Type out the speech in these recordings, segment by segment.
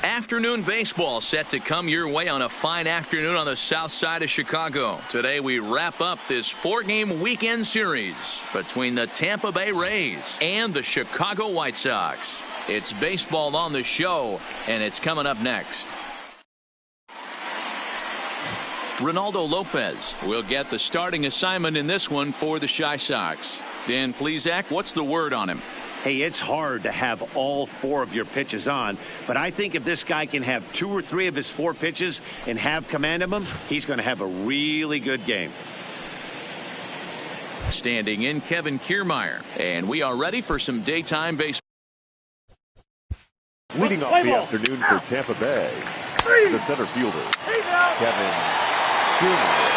Afternoon baseball set to come your way on a fine afternoon on the south side of Chicago. Today we wrap up this 4-game weekend series between the Tampa Bay Rays and the Chicago White Sox. It's baseball on the show, and it's coming up next. Ronaldo Lopez will get the starting assignment in this one for the Chi Sox. Dan Plesac, what's the word on him? Hey, it's hard to have all 4 of your pitches on, but I think if this guy can have 2 or 3 of his 4 pitches and have command of them, he's going to have a really good game. Standing in, Kevin Kiermaier, and we are ready for some daytime baseball. Leading off the afternoon for Tampa Bay, the center fielder, Kevin Kiermaier.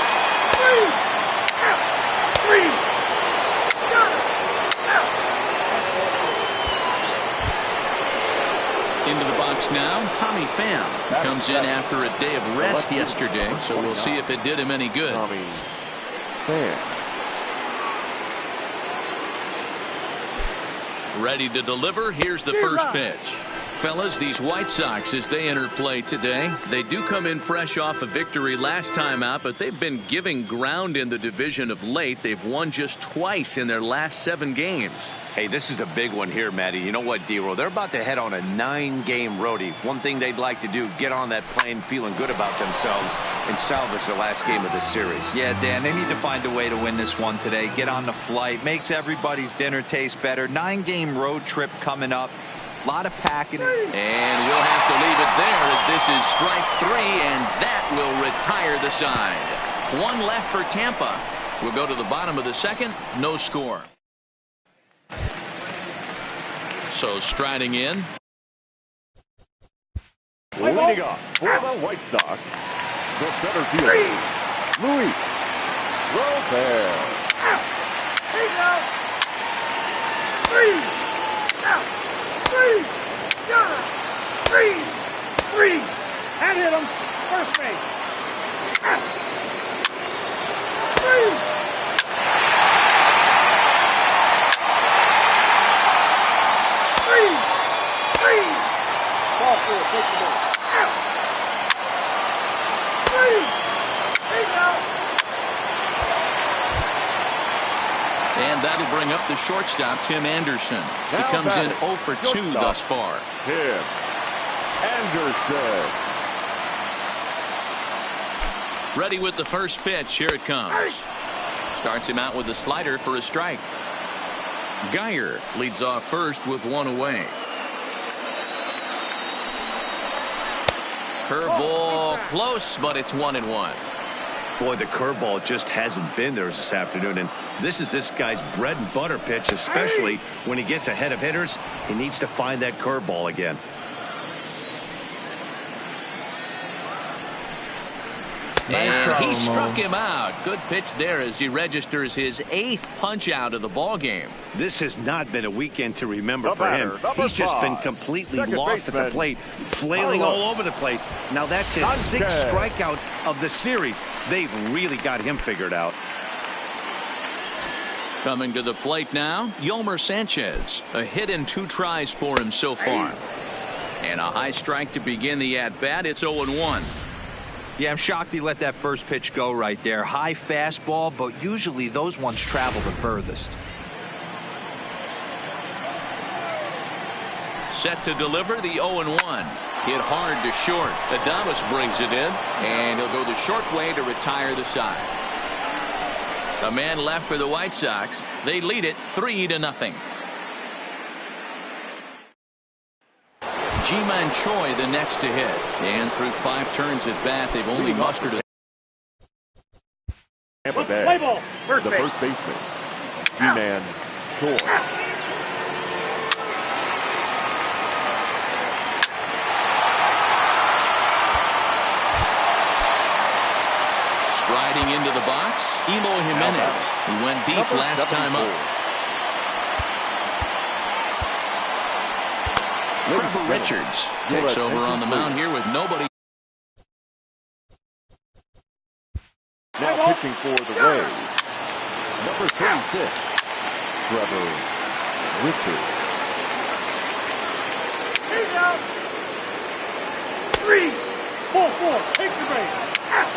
Into the box now, Tommy Pham comes in after a day of rest yesterday, so we'll see if it did him any good. Tommy Pham. Ready to deliver. Here's the first pitch. Fellas, these White Sox, as they enter play today, they do come in fresh off a victory last time out, but they've been giving ground in the division of late. They've won just twice in their last 7 games. Hey, this is the big one here, Matty. You know what, D-Roll? They're about to head on a 9-game roadie. One thing they'd like to do, get on that plane feeling good about themselves and salvage the last game of the series. Yeah, Dan, they need to find a way to win this one today. Get on the flight. Makes everybody's dinner taste better. 9-game road trip coming up. A lot of packing. And we'll have to leave it there as this is strike 3, and that will retire the side. 1 left for Tampa. We'll go to the bottom of the second. No score. So striding in. Leading off for the White Sox, the center fielder, Luis Robert. And hit him. First base. Ball four. Take the ball. And that'll bring up the shortstop, Tim Anderson. He comes in 0 for 2 thus far. Tim Anderson. Ready with the first pitch. Here it comes. Starts him out with a slider for a strike. Geyer leads off first with 1 away. Curveball close, but it's 1-1. Boy, the curveball just hasn't been there this afternoon, and this is this guy's bread and butter pitch, especially when he gets ahead of hitters. He needs to find that curveball again. And he struck him out. Good pitch there as he registers his 8th punch out of the ball game. This has not been a weekend to remember for him. He's just been completely lost at the plate, flailing all over the place. Now that's his 6th strikeout of the series. They've really got him figured out. Coming to the plate now, Yolmer Sanchez. A hit and 2 tries for him so far. And a high strike to begin the at-bat. It's 0-1. Yeah, I'm shocked he let that first pitch go right there. High fastball, but usually those ones travel the furthest. Set to deliver the 0-1. Hit hard to short. Adames brings it in, and he'll go the short way to retire the side. A man left for the White Sox. They lead it 3-0. Ji-Man Choi the next to hit. And through 5 turns at bat, they've only mustered a... Tampa Bay, Play ball. First the base. first baseman, Ji-Man Choi. Striding into the box, Eloy Jimenez, who went deep last time up. Trevor Richards takes over on the mound here with nobody. Now pitching for the Rays, number 36, Trevor Richards. 3. Ball 4. Take the base. Out.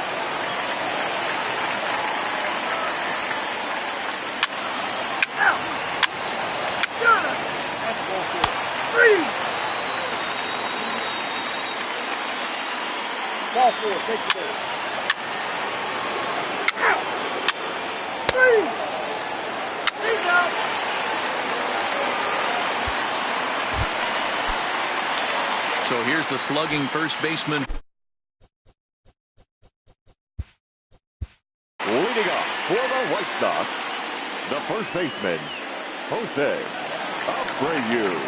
Out. Got it. That's ball 4. 3. Ball 4. Take the base. Out. 3. He's out. So here's the slugging first baseman. Leading up for the White Sox, the first baseman, Jose Abreu.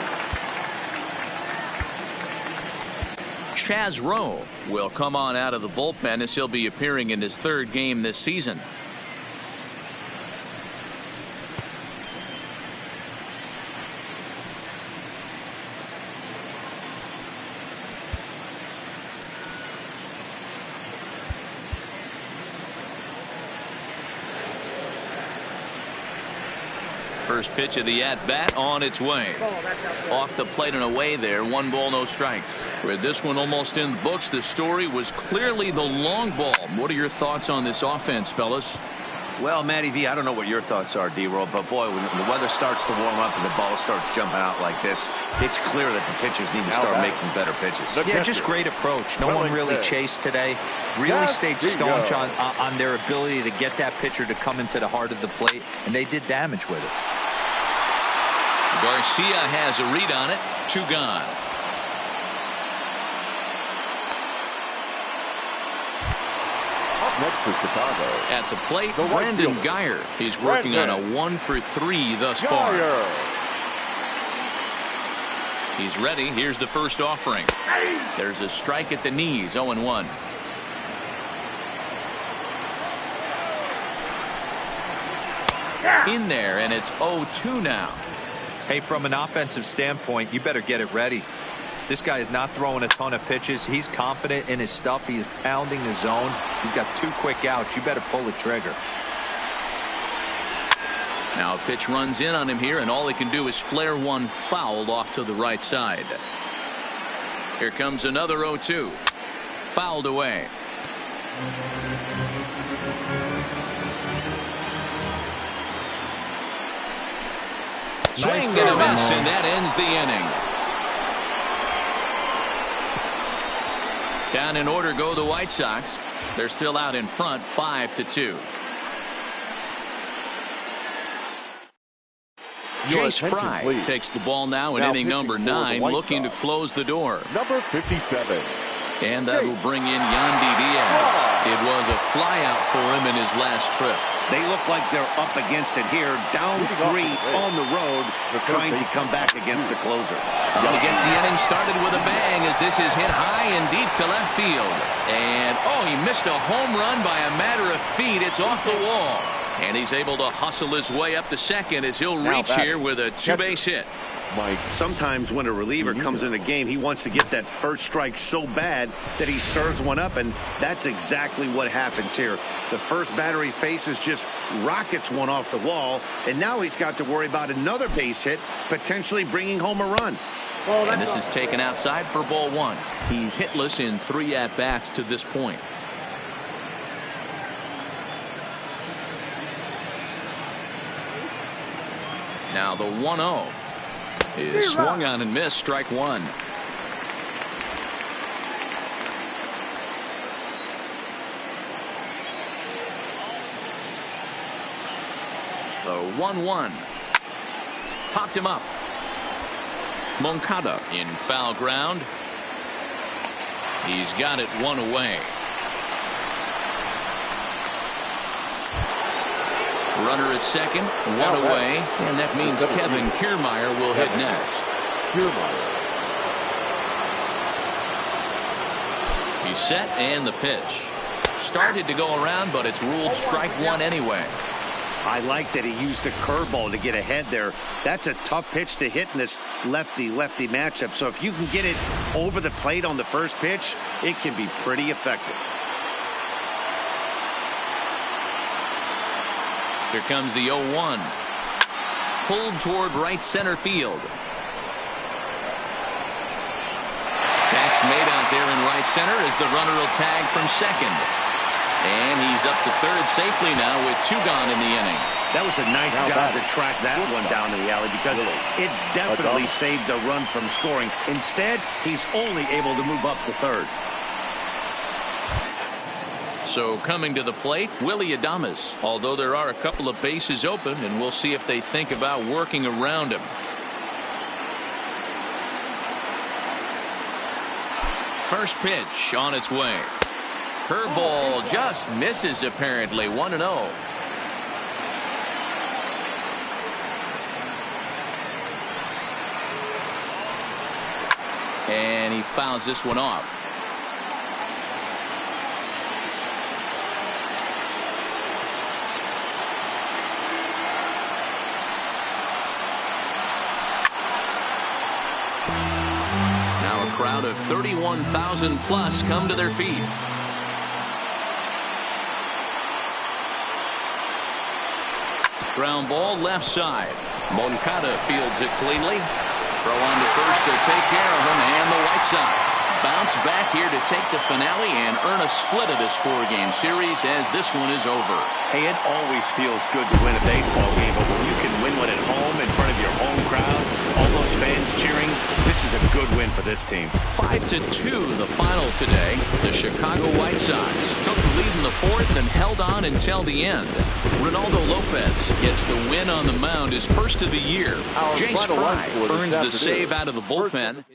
Chaz Rowe will come on out of the bullpen as he'll be appearing in his third game this season. First pitch of the at-bat on its way. Off the plate and away there. 1 ball, no strikes. With this one almost in the books, the story was clearly the long ball. What are your thoughts on this offense, fellas? Well, Matty V, I don't know what your thoughts are, D-Roll, but boy, when the weather starts to warm up and the ball starts jumping out like this, it's clear that the pitchers need to start making better pitches. Yeah, just great approach. No one really chased today. Really stayed staunch on their ability to get that pitcher to come into the heart of the plate, and they did damage with it. Garcia has a read on it. 2 gone. Up next for Chicago. At the plate, Brandon Guyer. He's working on a 1 for 3 thus far. He's ready. Here's the first offering. There's a strike at the knees. 0-1. In there, and it's 0-2 now. Hey, from an offensive standpoint, you better get it ready. This guy is not throwing a ton of pitches. He's confident in his stuff. He is pounding the zone. He's got 2 quick outs. You better pull the trigger. Now a pitch runs in on him here, and all he can do is flare one fouled off to the right side. Here comes another 0-2. Fouled away. Swing and a miss, and that ends the inning. Down in order go the White Sox. They're still out in front, 5-2. Jace Fry takes the ball now in inning number 9, looking to close the door. Number 57. And that will bring in Yandy Diaz. It was a flyout for him in his last trip. They look like they're up against it here, down 3 on the road, trying to come back against the closer. Well, he gets the inning started with a bang as this is hit high and deep to left field. And, oh, he missed a home run by a matter of feet. It's off the wall. And he's able to hustle his way up to second as he'll reach here with a 2-base hit. Mike, sometimes when a reliever comes in a game, he wants to get that first strike so bad that he serves one up, and that's exactly what happens here. The first batter he faces just rockets one off the wall, and now he's got to worry about another base hit, potentially bringing home a run. And this is taken outside for ball 1. He's hitless in 3 at-bats to this point. Now the 1-0 is swung on and missed. Strike 1. The 1-1 popped him up. Moncada in foul ground. He's got it 1 away. Runner at second, 1 away, and that means Kevin Kiermaier will hit next. He's set, and the pitch started to go around, but it's ruled strike 1 anyway. I like that he used the curveball to get ahead there. That's a tough pitch to hit in this lefty-lefty matchup. So if you can get it over the plate on the first pitch, it can be pretty effective. Here comes the 0-1. Pulled toward right center field. Catch made out there in right right center as the runner will tag from second. And he's up to third safely now with 2 gone in the inning. That was a nice job to track that one down in the alley because it definitely saved the run from scoring. Instead, he's only able to move up to third. So coming to the plate, Willy Adames. Although there are a couple of bases open, and we'll see if they think about working around him. First pitch on its way. Curveball just misses apparently. 1-0. And he fouls this one off. Now a crowd of 31,000 plus come to their feet. Ground ball left side. Moncada fields it cleanly. Throw on to first to take care of him, and the White Sox bounce back here to take the finale and earn a split of this 4-game series as this one is over. Hey, it always feels good to win a baseball game, but when you can win one at home in front of your home crowd, all those fans cheering, this is a good win for this team. 5-2 the final today. The Chicago White Sox took the lead in the 4th and held on until the end. Ronaldo Lopez gets the win on the mound, his first of the year. Jace Fry earns the save out of the bullpen.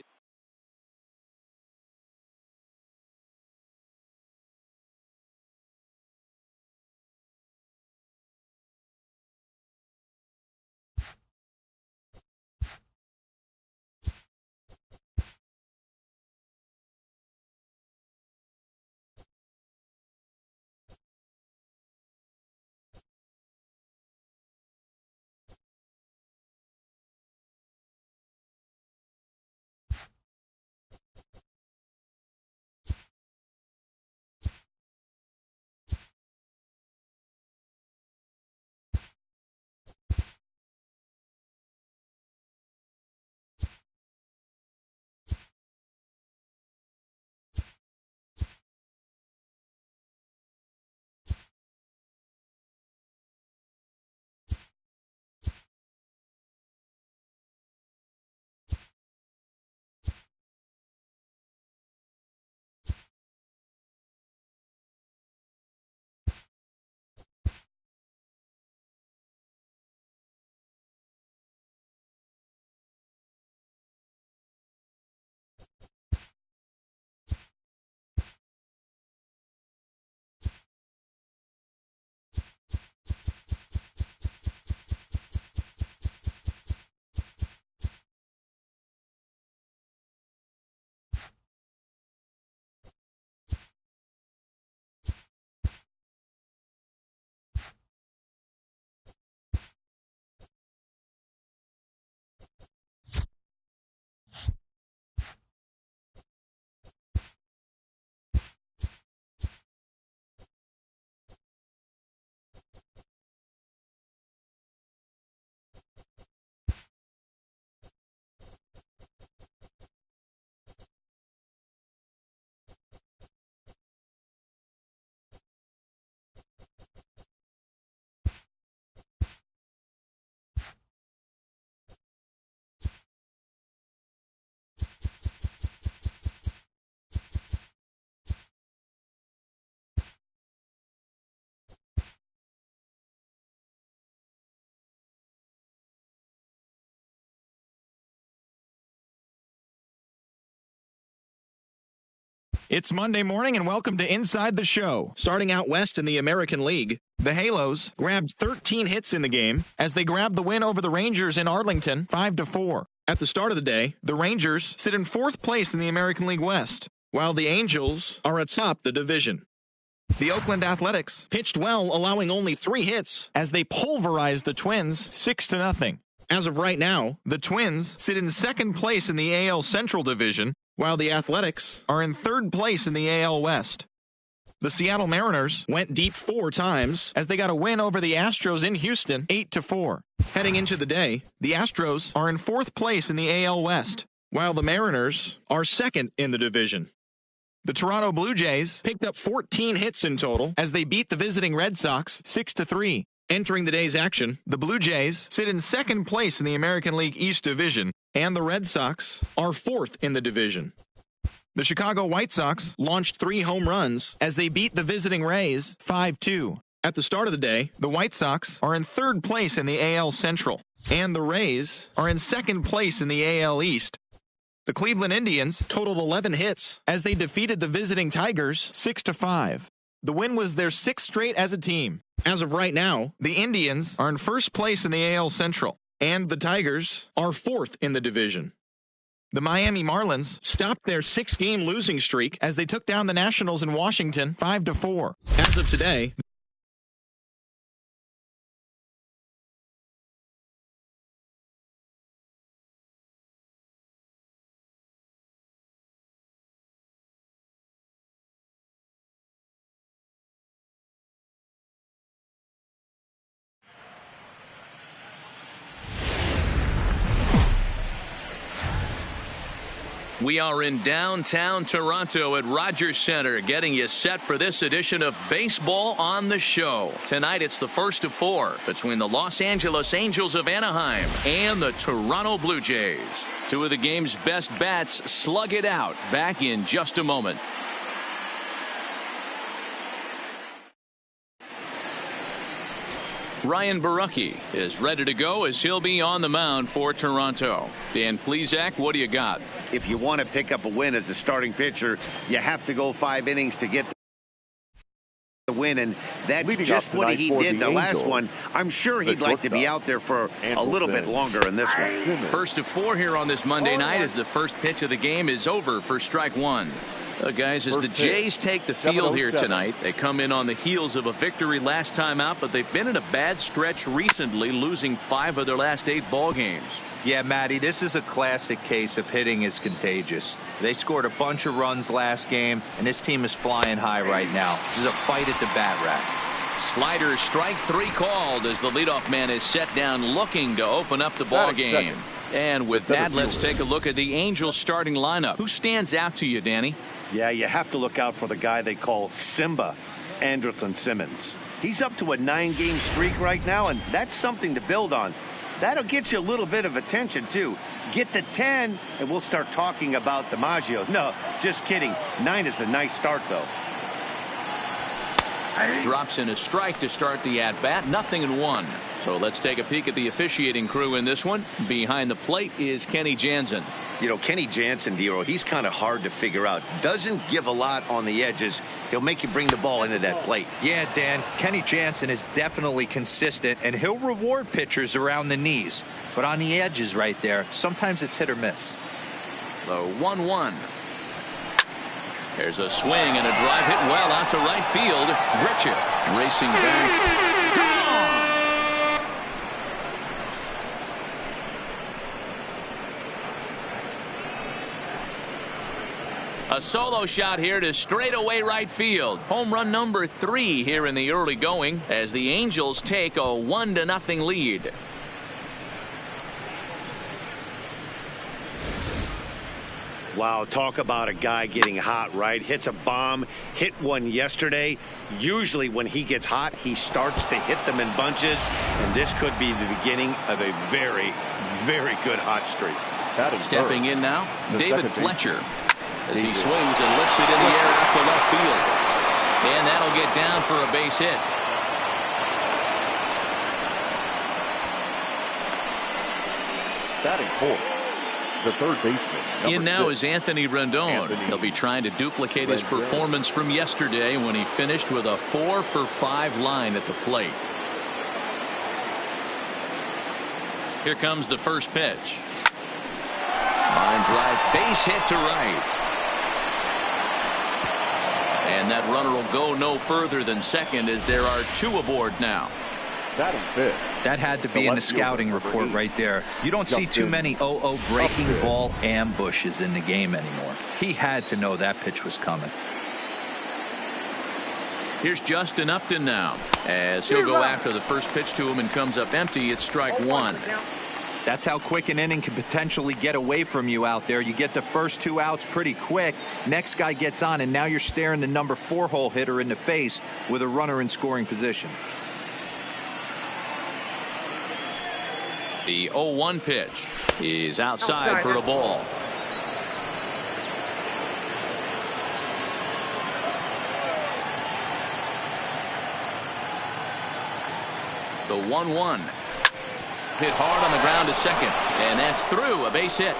It's Monday morning and welcome to Inside the Show. Starting out west in the American League, the Halos grabbed 13 hits in the game as they grabbed the win over the Rangers in Arlington 5-4. At the start of the day, the Rangers sit in 4th place in the American League West, while the Angels are atop the division. The Oakland Athletics pitched well, allowing only 3 hits as they pulverized the Twins 6-0. As of right now, the Twins sit in 2nd place in the AL Central Division, while the Athletics are in 3rd place in the AL West. The Seattle Mariners went deep 4 times as they got a win over the Astros in Houston 8-4. Heading into the day, the Astros are in 4th place in the AL West, while the Mariners are 2nd in the division. The Toronto Blue Jays picked up 14 hits in total as they beat the visiting Red Sox 6-3. Entering the day's action, the Blue Jays sit in second place in the American League East Division, and the Red Sox are fourth in the division. The Chicago White Sox launched 3 home runs as they beat the visiting Rays 5-2. At the start of the day, the White Sox are in third place in the AL Central, and the Rays are in second place in the AL East. The Cleveland Indians totaled 11 hits as they defeated the visiting Tigers 6-5. The win was their 6th straight as a team. As of right now, the Indians are in first place in the AL Central, and the Tigers are fourth in the division. The Miami Marlins stopped their 6-game losing streak as they took down the Nationals in Washington 5-4. As of today, we are in downtown Toronto at Rogers Centre, getting you set for this edition of Baseball on the Show. Tonight, it's the first of 4 between the Los Angeles Angels of Anaheim and the Toronto Blue Jays. 2 of the game's best bats slug it out. Back in just a moment. Ryan Borucki is ready to go as he'll be on the mound for Toronto. Dan Plesac, what do you got? If you want to pick up a win as a starting pitcher, you have to go 5 innings to get the win, and that's Leading just what he did the last Angels, one. I'm sure he'd like to be out there for a little bit longer in this one. First of 4 here on this Monday night as the first pitch of the game is over for strike 1. Guys, as the Jays take the field here tonight, they come in on the heels of a victory last time out, but they've been in a bad stretch recently, losing 5 of their last 8 ball games. Yeah, Matty, this is a classic case of hitting is contagious. They scored a bunch of runs last game, and this team is flying high right now. This is a fight at the bat rack. Slider strike 3 called as the leadoff man is set down looking to open up the ball game. And with that, let's take a look at the Angels starting lineup. Who stands out to you, Danny? Yeah, you have to look out for the guy they call Simba, Andrelton Simmons. He's up to a 9-game streak right now, and that's something to build on. That'll get you a little bit of attention, too. Get to 10, and we'll start talking about DiMaggio. No, just kidding. 9 is a nice start, though. Drops in a strike to start the at-bat. 0-1. So let's take a peek at the officiating crew in this one. Behind the plate is Kenny Jansen. You know, Kenny Jansen, Dero, he's kind of hard to figure out. Doesn't give a lot on the edges. He'll make you bring the ball into that plate. Yeah, Dan, Kenny Jansen is definitely consistent, and he'll reward pitchers around the knees. But on the edges right there, sometimes it's hit or miss. The 1-1. There's a swing and a drive hit well out to right field. Grichuk racing back. A solo shot here to straightaway right field. Home run number 3 here in the early going as the Angels take a 1-0 lead. Wow, talk about a guy getting hot, right? Hits a bomb, hit one yesterday. Usually when he gets hot, he starts to hit them in bunches, and this could be the beginning of a very, very good hot streak. Stepping in now, David Fletcher, as he swings and lifts it in the air out to left field. And that'll get down for a base hit. Batting fourth, the third baseman. In now is Anthony Rendon. He'll be trying to duplicate his performance from yesterday when he finished with a 4-for-5 line at the plate. Here comes the first pitch. Line drive, base hit to right. And that runner will go no further than second as there are 2 aboard now. That had to be in the scouting report right there. You don't see too many 0-0 breaking ball ambushes in the game anymore. He had to know that pitch was coming. Here's Justin Upton now as he'll go after the first pitch to him and comes up empty. It's strike 1. That's how quick an inning can potentially get away from you out there. You get the first 2 outs pretty quick. Next guy gets on, and now you're staring the number 4 hole hitter in the face with a runner in scoring position. The 0-1 pitch is outside for a ball. The 1-1. Hit hard on the ground to second, and that's through, a base hit.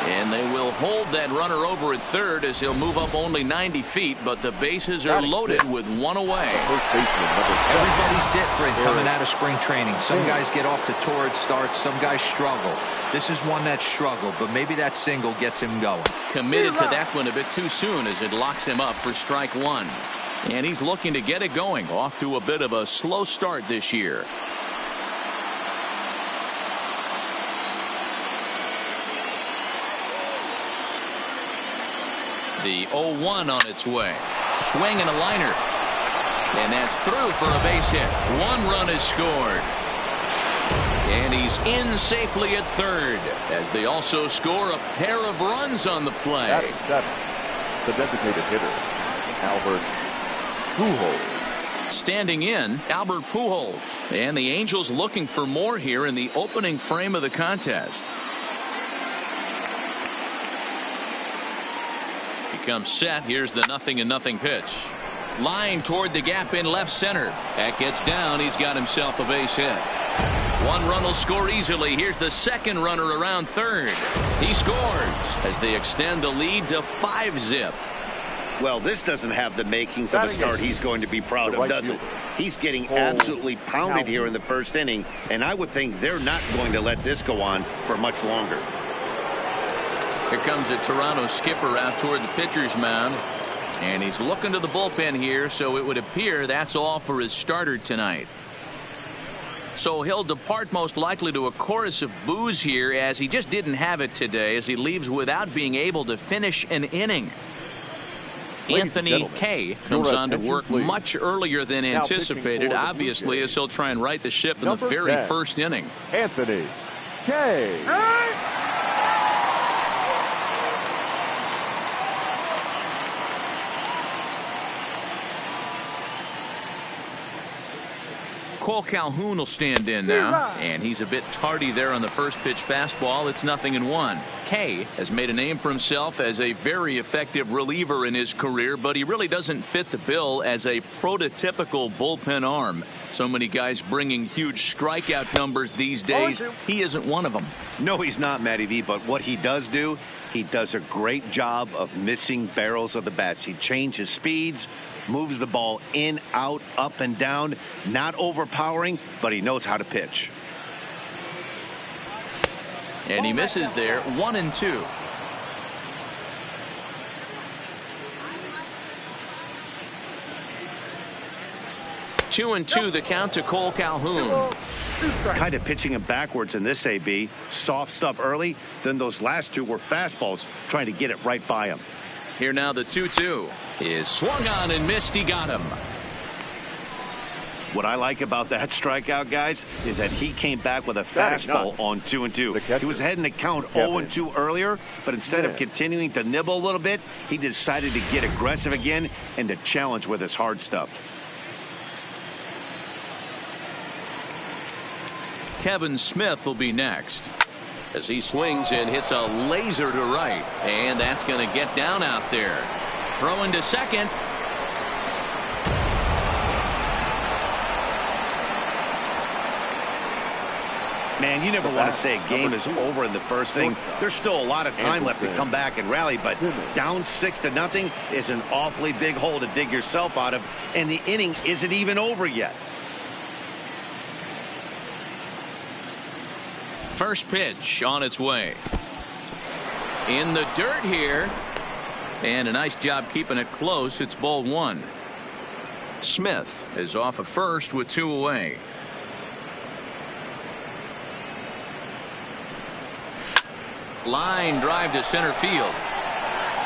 And they will hold that runner over at third as he'll move up only 90 feet, but the bases are loaded with one away. Everybody's different coming out of spring training. Some guys get off to torrid starts, some guys struggle. This is one that struggled, but maybe that single gets him going. Committed to that one a bit too soon as it locks him up for strike one. And he's looking to get it going, off to a bit of a slow start this year. The 0-1 on its way. Swing and a liner. And that's through for a base hit. 1 run is scored. And he's in safely at third as they also score a pair of runs on the play. That's the designated hitter, Albert Pujols. Standing in, Albert Pujols. And the Angels looking for more here in the opening frame of the contest. He comes set. Here's the 0-0 pitch. Line toward the gap in left center. That gets down. He's got himself a base hit. 1 run will score easily. Here's the second runner around third. He scores as they extend the lead to 5-zip. Well, this doesn't have the makings of a start he's going to be proud of, does it? He's getting absolutely pounded here in the first inning, and I would think they're not going to let this go on for much longer. Here comes a Toronto skipper out toward the pitcher's mound, and he's looking to the bullpen here, so it would appear that's all for his starter tonight. So he'll depart most likely to a chorus of boos here, as he just didn't have it today, as he leaves without being able to finish an inning. Anthony Kay comes on to work much earlier than anticipated, obviously, as he'll try and right the ship in the very first inning. Anthony Kay. Cole Calhoun will stand in now, and he's a bit tardy there on the first pitch fastball. It's 0-1. Kay has made a name for himself as a very effective reliever in his career, but he really doesn't fit the bill as a prototypical bullpen arm. So many guys bringing huge strikeout numbers these days. He isn't one of them. No, he's not, Matty V, but what he does do, he does a great job of missing barrels of the bats. He changes speeds, moves the ball in, out, up, and down. Not overpowering, but he knows how to pitch. And he misses there. 1-2. Two and two, the count to Cole Calhoun. Kind of pitching him backwards in this AB. Soft stuff early, then those last two were fastballs, trying to get it right by him. Here now the 2-2 is swung on and missed. He got him. What I like about that strikeout, guys, is that he came back with a fastball on 2-2. He was heading to count 0-2 earlier, but instead of continuing to nibble a little bit, he decided to get aggressive again and to challenge with his hard stuff. Kevin Smith will be next as he swings and hits a laser to right, and that's going to get down out there. Throwing to second. Man, you never want to say a game is over in the first inning. There's still a lot of time left to come back and rally, but down 6-0 is an awfully big hole to dig yourself out of, and the inning isn't even over yet. First pitch on its way. In the dirt here. And a nice job keeping it close. It's ball one. Smith is off of first with 2 away. Line drive to center field.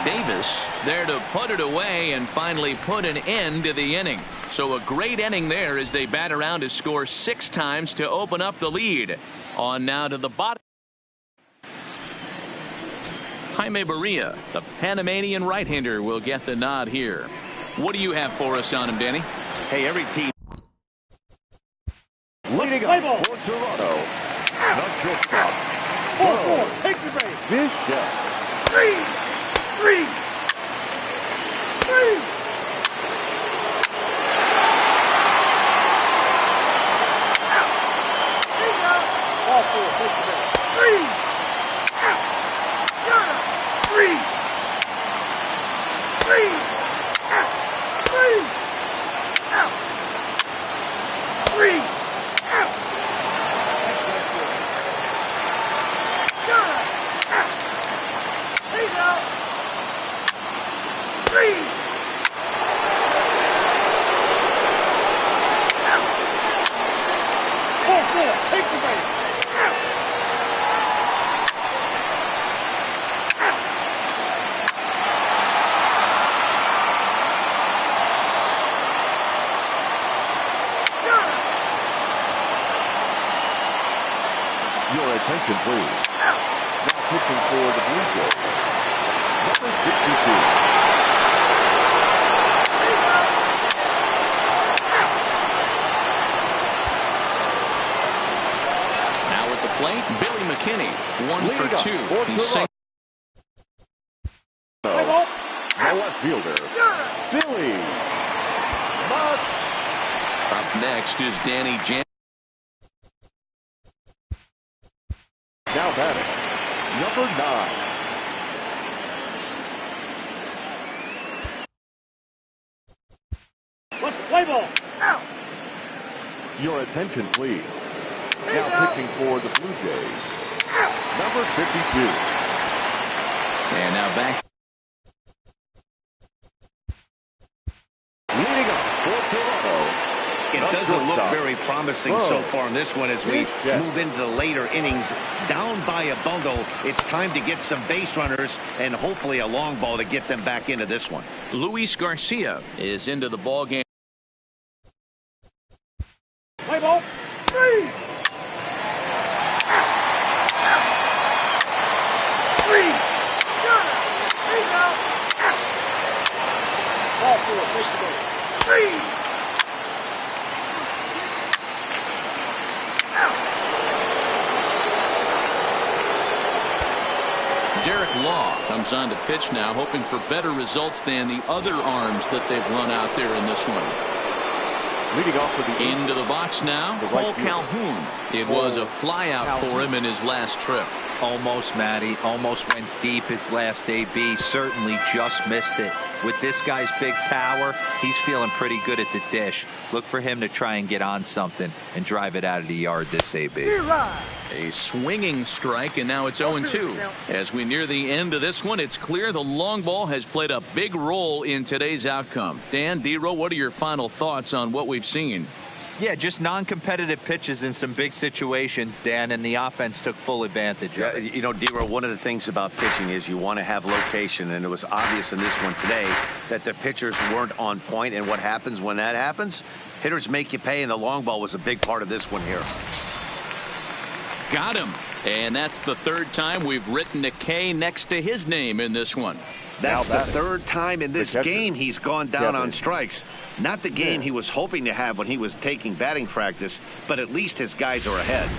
Davis there to put it away and finally put an end to the inning. So a great inning there as they bat around to score 6 times to open up the lead. On now to the bottom. Jaime Barria, the Panamanian right-hander, will get the nod here. What do you have for us on him, Danny? Hey, every team. Leading up for Toronto, the shortstop. 4-4. Take the base. Bishop. 3. Ball 4. Take the base. 3. Take the base. Your attention, please. Now pitching for the Blue Jays, number 62. Now at the plate, Billy McKinney, 1 Leading for up 2. for He's Toronto. The left fielder, Billy McKinney. Up next is Danny Jan. Now batting, number 9. Let's play ball. Out. Your attention, please. Now pitching for the Blue Jays, number 52. And now back. Leading up for Toronto. It doesn't look very promising so far in this one as we move into the later innings. Down by a bundle, it's time to get some base runners and hopefully a long ball to get them back into this one. Luis Garcia is into the ball game. Play ball. 3. 3. Ball 4. Take the base. 3. Derek Law comes on to pitch now, hoping for better results than the other arms that they've run out there in this one. Leading off for the Into the box now, Paul Calhoun. It was a flyout for him in his last trip. Almost, Matty. Almost went deep his last AB. Certainly just missed it. With this guy's big power, he's feeling pretty good at the dish. Look for him to try and get on something and drive it out of the yard this AB. A swinging strike, and now it's 0-2. As we near the end of this one, it's clear the long ball has played a big role in today's outcome. Dan, D-Row, what are your final thoughts on what we've seen? Yeah, just non-competitive pitches in some big situations, Dan, and the offense took full advantage of it. You know, D-Row, one of the things about pitching is you want to have location, and it was obvious in this one today that the pitchers weren't on point, and what happens when that happens? Hitters make you pay, and the long ball was a big part of this one here. Got him. And that's the third time we've written a K next to his name in this one. That's the third time in this game he's gone down on strikes. Not the game he was hoping to have when he was taking batting practice, but at least his guys are ahead.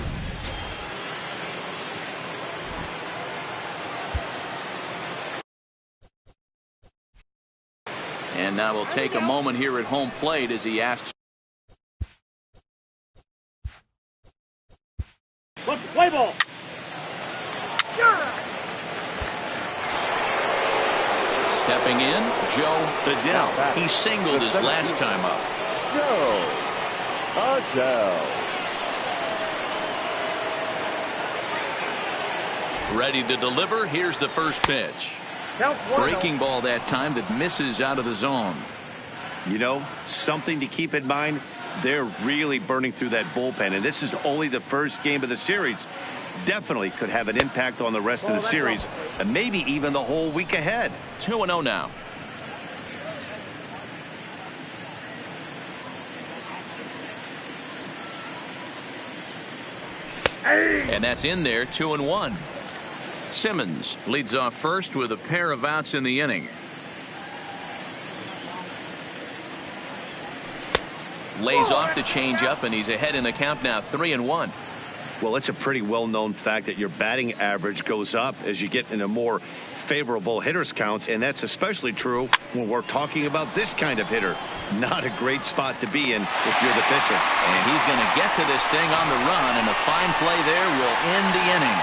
And now we'll take a moment here at home plate as he asks. Let's play ball. Stepping in, Joe Adell. He singled his last time up. Joe Adell. Ready to deliver. Here's the first pitch. Breaking ball that time that misses out of the zone. You know, something to keep in mind. They're really burning through that bullpen, and this is only the first game of the series. Definitely could have an impact on the rest of the series and maybe even the whole week ahead. 2-0 now. And that's in there, 2-1. Simmons leads off first with a pair of outs in the inning. Lays off the changeup, and he's ahead in the count now, 3-1. Well, it's a pretty well-known fact that your batting average goes up as you get into more favorable hitters counts, and that's especially true when we're talking about this kind of hitter. Not a great spot to be in if you're the pitcher. And he's going to get to this thing on the run, and a fine play there will end the inning.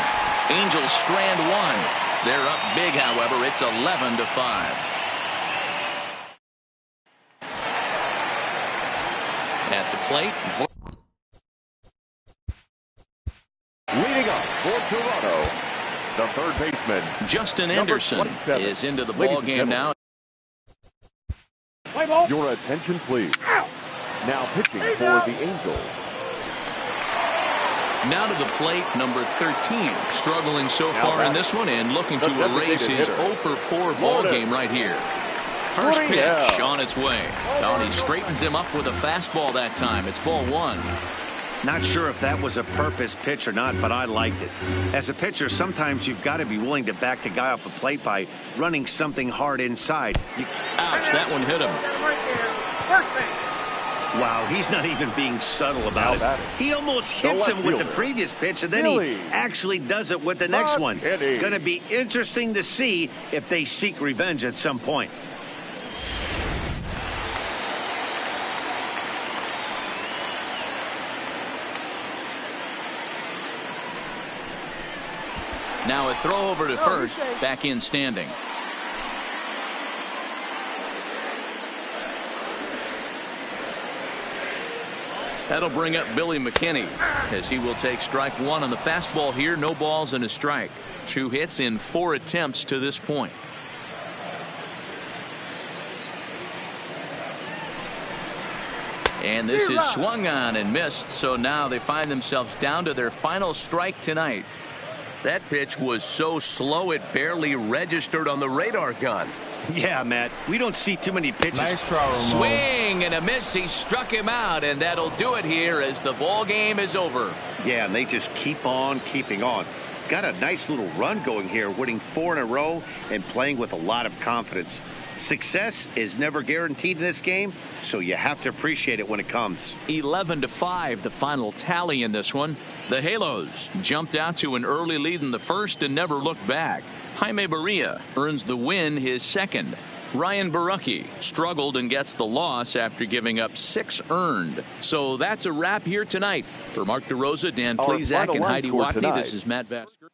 Angels strand one. They're up big, however. It's 11-5. At the plate. Leading up for Toronto, the third baseman, Justin Anderson is into the ball game now. Your attention, please. Now pitching for the Angels. Now to the plate, number 13. Struggling so far in this one and looking to erase his 0-for-4 ball game right here. First pitch on its way. Oh, and he straightens him up with a fastball that time. It's ball one. Not sure if that was a purpose pitch or not, but I liked it. As a pitcher, sometimes you've got to be willing to back the guy off the plate by running something hard inside. Ouch, that one hit him. Wow, he's not even being subtle about it. He almost hits him with the previous pitch, and then he actually does it with the next one. Going to be interesting to see if they seek revenge at some point. Now a throw over to first, back in standing. That'll bring up Billy McKinney as he will take strike one on the fastball here. No balls and a strike. 2 hits in 4 attempts to this point. And this is swung on and missed. So now they find themselves down to their final strike tonight. That pitch was so slow it barely registered on the radar gun. Yeah, Matt, we don't see too many pitches. Nice try, Ramon. Swing and a miss. He struck him out, and that'll do it here as the ball game is over. Yeah, and they just keep on keeping on. Got a nice little run going here, winning 4 in a row and playing with a lot of confidence. Success is never guaranteed in this game, so you have to appreciate it when it comes. 11-5, the final tally in this one. The Halos jumped out to an early lead in the first and never looked back. Jaime Barria earns the win, his second. Ryan Borucki struggled and gets the loss after giving up 6 earned. So that's a wrap here tonight. For Mark DeRosa, Dan Plesac, and Heidi Watney, this is Matt Vasker.